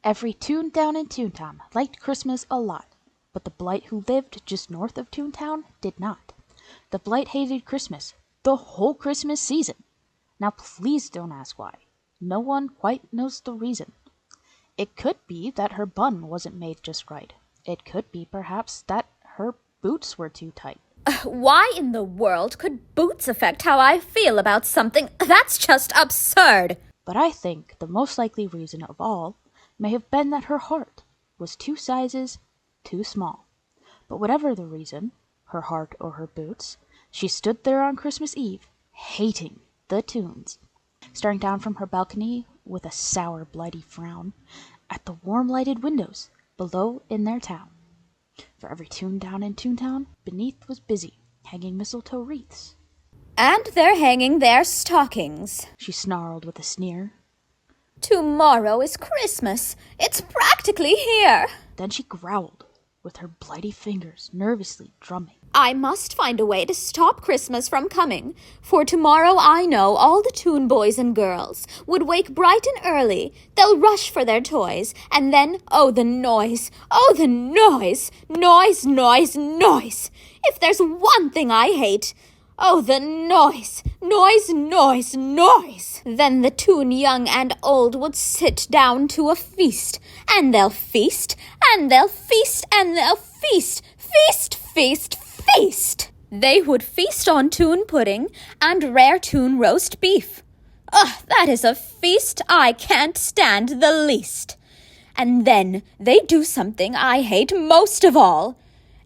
Every Toon down in Toontown liked Christmas a lot, but the blight who lived just north of Toontown did not. The blight hated Christmas, the whole Christmas season. Now please don't ask why. No one quite knows the reason. It could be that her bun wasn't made just right. It could be perhaps that her boots were too tight. Why in the world could boots affect how I feel about something? That's just absurd. But I think the most likely reason of all may have been that her heart was 2 sizes too small. But whatever the reason, her heart or her boots, she stood there on Christmas Eve, hating the Toons, staring down from her balcony with a sour, blighty frown at the warm-lighted windows below in their town. For every Toon down in Toontown beneath was busy, hanging mistletoe wreaths. And they're hanging their stockings, she snarled with a sneer. Tomorrow is Christmas. It's practically here. Then she growled, with her blighty fingers nervously drumming. I must find a way to stop Christmas from coming, for tomorrow I know all the Toon boys and girls would wake bright and early. They'll rush for their toys, and then, oh, the noise! Oh, the noise! Noise, noise, noise! If there's one thing I hate, oh, the noise! Noise, noise, noise! Then the Toon young and old would sit down to a feast, and they'll feast, and they'll feast, and they'll feast! Feast, feast, feast! They would feast on Toon pudding and rare Toon roast beef. Ugh, that is a feast I can't stand the least. And then they do something I hate most of all.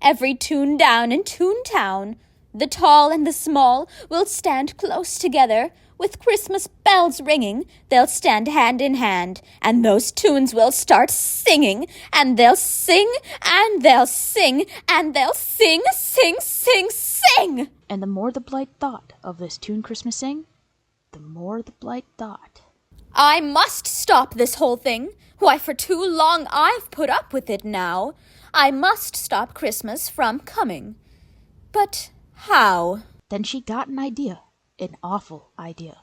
Every Toon down in Toontown, the tall and the small, will stand close together. With Christmas bells ringing, they'll stand hand in hand, and those Toons will start singing, and they'll sing, and they'll sing, and they'll sing, sing, sing, sing! And the more the blight thought of this Toon Christmas sing, the more the blight thought. I must stop this whole thing. Why, for too long I've put up with it now. I must stop Christmas from coming. But how? Then she got an idea. An awful idea.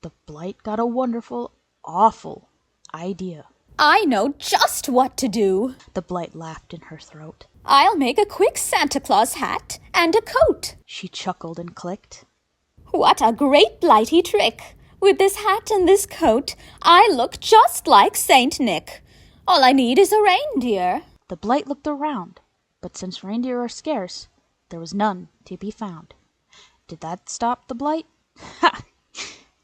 The blight got a wonderful, awful idea. I know just what to do. The blight laughed in her throat. I'll make a quick Santa Claus hat and a coat. She chuckled and clicked. What a great blighty trick. With this hat and this coat, I look just like Saint Nick. All I need is a reindeer. The blight looked around, but since reindeer are scarce, there was none to be found. Did that stop the blight? Ha!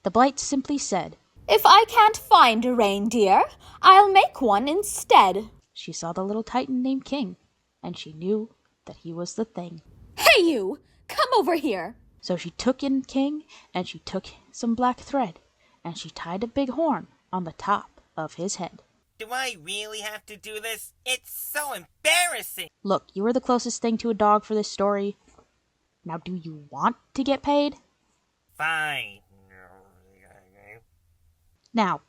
The blight simply said, If I can't find a reindeer, I'll make one instead. She saw the little Titan named King, and she knew that he was the thing. Hey you! Come over here! So she took in King, and she took some black thread, and she tied a big horn on the top of his head. Do I really have to do this? It's so embarrassing! Look, you were the closest thing to a dog for this story. Now, do you want to get paid? Fine. Now,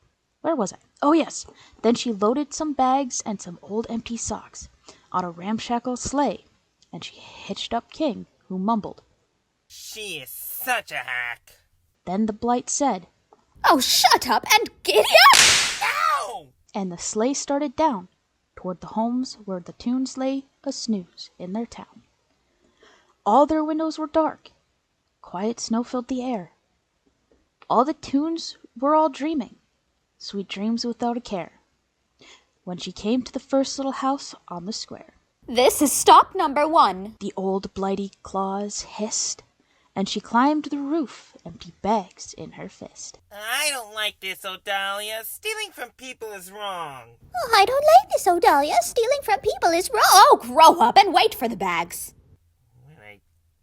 where was I? Oh, yes. Then she loaded some bags and some old empty socks on a ramshackle sleigh, and she hitched up King, who mumbled. She is such a hack. Then the blight said, Oh, shut up and giddy up! Ow! And the sleigh started down toward the homes where the Toons lay a snooze in their town. All their windows were dark. Quiet snow filled the air. All the Toons were all dreaming, sweet dreams without a care, when she came to the first little house on the square. This is stop number 1. The old blighty claws hissed, and she climbed the roof, empty bags in her fist. I don't like this, Odalia. Stealing from people is wrong. Oh, I don't like this, Odalia. Stealing from people is wrong. Oh, grow up and wait for the bags. When I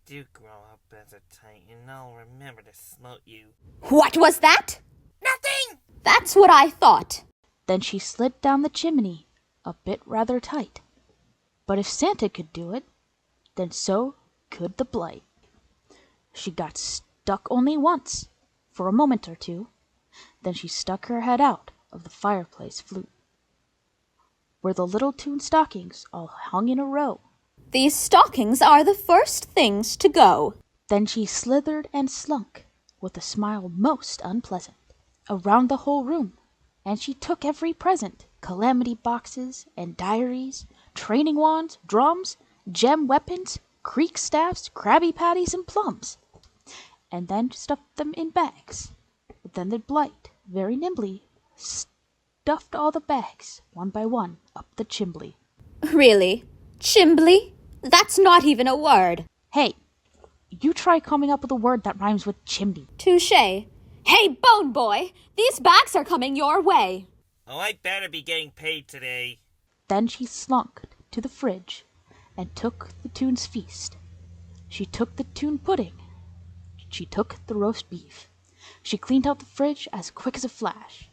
do grow up as a Titan, I'll remember to smote you. What was that? Nothing! That's what I thought. Then she slid down the chimney, a bit rather tight. But if Santa could do it, then so could the blight. She got stuck only once, for a moment or two. Then she stuck her head out of the fireplace flue, where the little Toon stockings all hung in a row. These stockings are the first things to go. Then she slithered and slunk, with a smile most unpleasant, around the whole room, And she took every present, calamity boxes and diaries, training wands, drums, gem weapons, creek staffs, Krabby Patties, and plums, and then stuffed them in bags. But then the blight, very nimbly, stuffed all the bags, one by one, up the chimbley. Really? Chimbly? That's not even a word. Hey, you try coming up with a word that rhymes with chimney. Touché. Hey, Bone Boy, these bags are coming your way. Oh, I better be getting paid today. Then she slunk to the fridge and took the Toon's feast. She took the Toon pudding. She took the roast beef. She cleaned out the fridge as quick as a flash.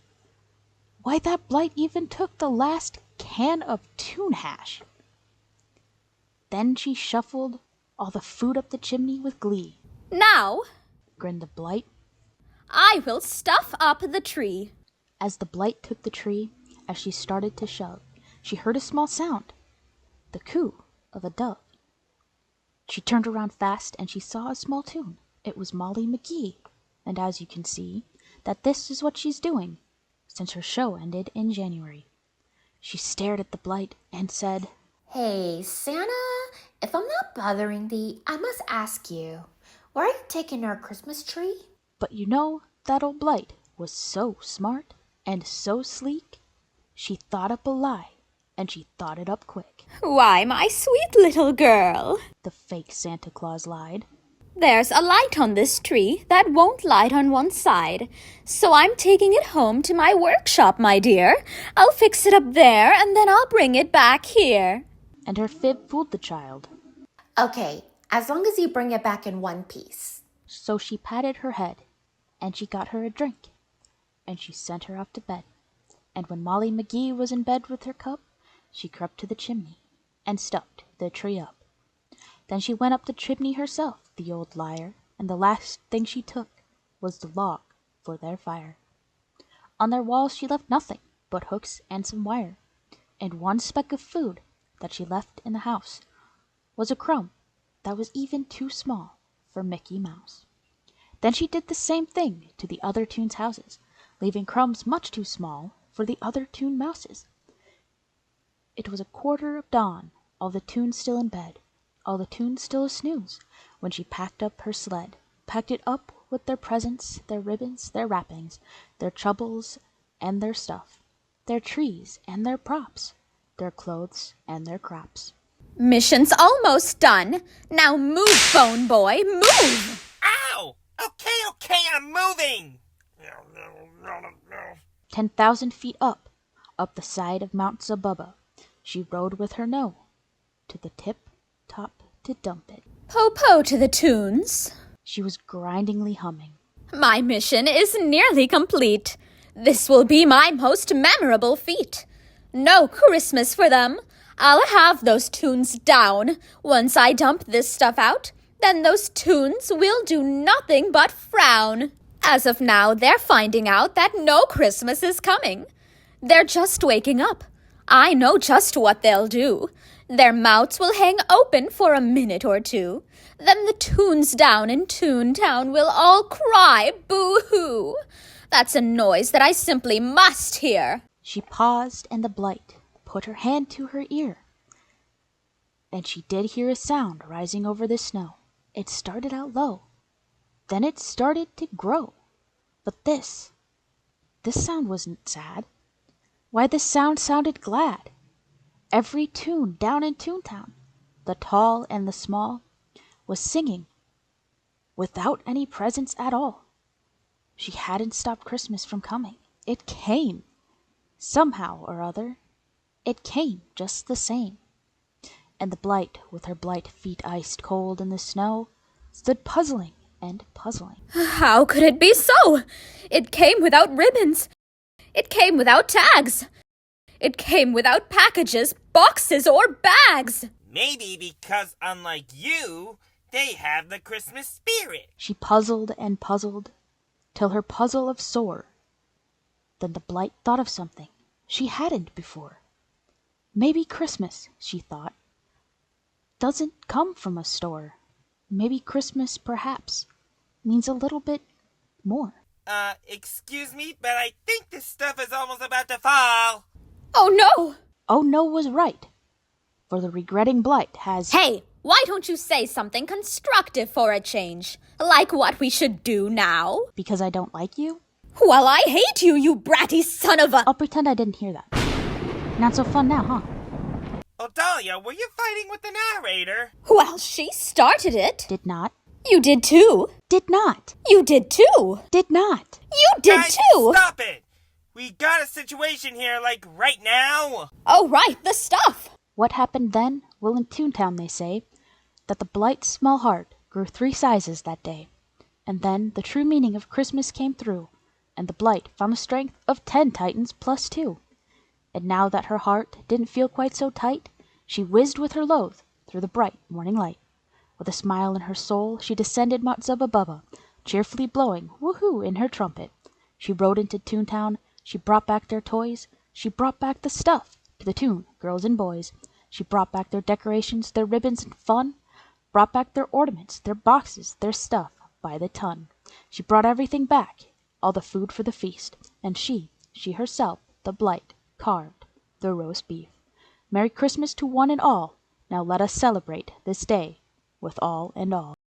Why, that blight even took the last can of Toon hash. Then she shuffled all the food up the chimney with glee. Now, Grinned the blight. I will stuff up the tree. As the blight took the tree, as she started to shove, she heard a small sound, the coo of a dove. She turned around fast and she saw a small Toon. It was Molly McGee, and as you can see, that this is what she's doing since her show ended in January. She stared at the blight and said, Hey, Santa, if I'm not bothering thee, I must ask you, where are you taking our Christmas tree? But you know, that old blight was so smart and so sleek, she thought up a lie, and she thought it up quick. Why, my sweet little girl, The fake Santa Claus lied. there's a light on this tree that won't light on one side. So I'm taking it home to my workshop, my dear. I'll fix it up there, and then I'll bring it back here. And her fib fooled the child. Okay, as long as you bring it back in one piece. So she patted her head, and she got her a drink, and she sent her off to bed. And when Molly McGee was in bed with her cup, she crept to the chimney and stuffed the tree up. Then she went up the chimney herself, the old liar, and the last thing she took was the log for their fire. On their walls she left nothing but hooks and some wire, and one speck of food that she left in the house was a crumb that was even too small for Mickey Mouse. Then she did the same thing to the other Toons' houses, leaving crumbs much too small for the other Toon mouses. It was a quarter of dawn, all the Toons still in bed, all the Toons still a snooze, when she packed up her sled, packed it up with their presents, their ribbons, their wrappings, their troubles and their stuff, their trees and their props, their clothes and their crops. Mission's almost done. Now move, Bone Boy, move! Ow! Okay, I'm moving! 10,000 feet up the side of Mount Zabubba, she rode with her no, to the tip-top to dump it. Po-po to the tunes. She was grindingly humming. My mission is nearly complete. This will be my most memorable feat. No Christmas for them. I'll have those tunes down. Once I dump this stuff out, then those tunes will do nothing but frown. As of now, they're finding out that no Christmas is coming. They're just waking up. I know just what they'll do. Their mouths will hang open for a minute or two. Then the tunes down in Toontown will all cry boo-hoo. That's a noise that I simply must hear. She paused, and the blight put her hand to her ear. And she did hear a sound rising over the snow. It started out low. Then it started to grow. But this sound wasn't sad. Why, this sound sounded glad. Every Toon down in Toontown, the tall and the small, was singing without any presents at all. She hadn't stopped Christmas from coming. It came. Somehow or other, it came just the same. And the blight, with her blight feet iced cold in the snow, stood puzzling and puzzling. How could it be so? It came without ribbons. It came without tags. It came without packages, boxes, or bags. Maybe because, unlike you, they have the Christmas spirit. She puzzled and puzzled, till her puzzle of sore. Then the blight thought of something she hadn't before. Maybe Christmas, she thought, doesn't come from a store. Maybe Christmas, perhaps, means a little bit more. Excuse me, but I think this stuff is almost about to fall. Oh no! Oh no was right, for the regretting blight has... Hey, why don't you say something constructive for a change? Like what we should do now? Because I don't like you? Well, I hate you, you bratty son of a... I'll pretend I didn't hear that. Not so fun now, huh? Odalia, were you fighting with the narrator? Well, she started it. Did not. You did too. Did not. You did too. Did not. You did Guys, too. stop it! We got a situation here, like, right now. Oh, right, the stuff. What happened then? Well, in Toontown they say that the blight's small heart grew 3 sizes that day. And then the true meaning of Christmas came through, and the blight found the strength of 10 Titans plus 2. And now that her heart didn't feel quite so tight, she whizzed with her load through the bright morning light. With a smile in her soul, she descended Mount Zubba, cheerfully blowing woohoo in her trumpet. She rode into Toontown, she brought back their toys, she brought back the stuff to the Toon girls and boys. She brought back their decorations, their ribbons and fun, brought back their ornaments, their boxes, their stuff by the ton. She brought everything back, all the food for the feast, and she herself, the blight, carved the roast beef. Merry Christmas to one and all. Now let us celebrate this day with all and all.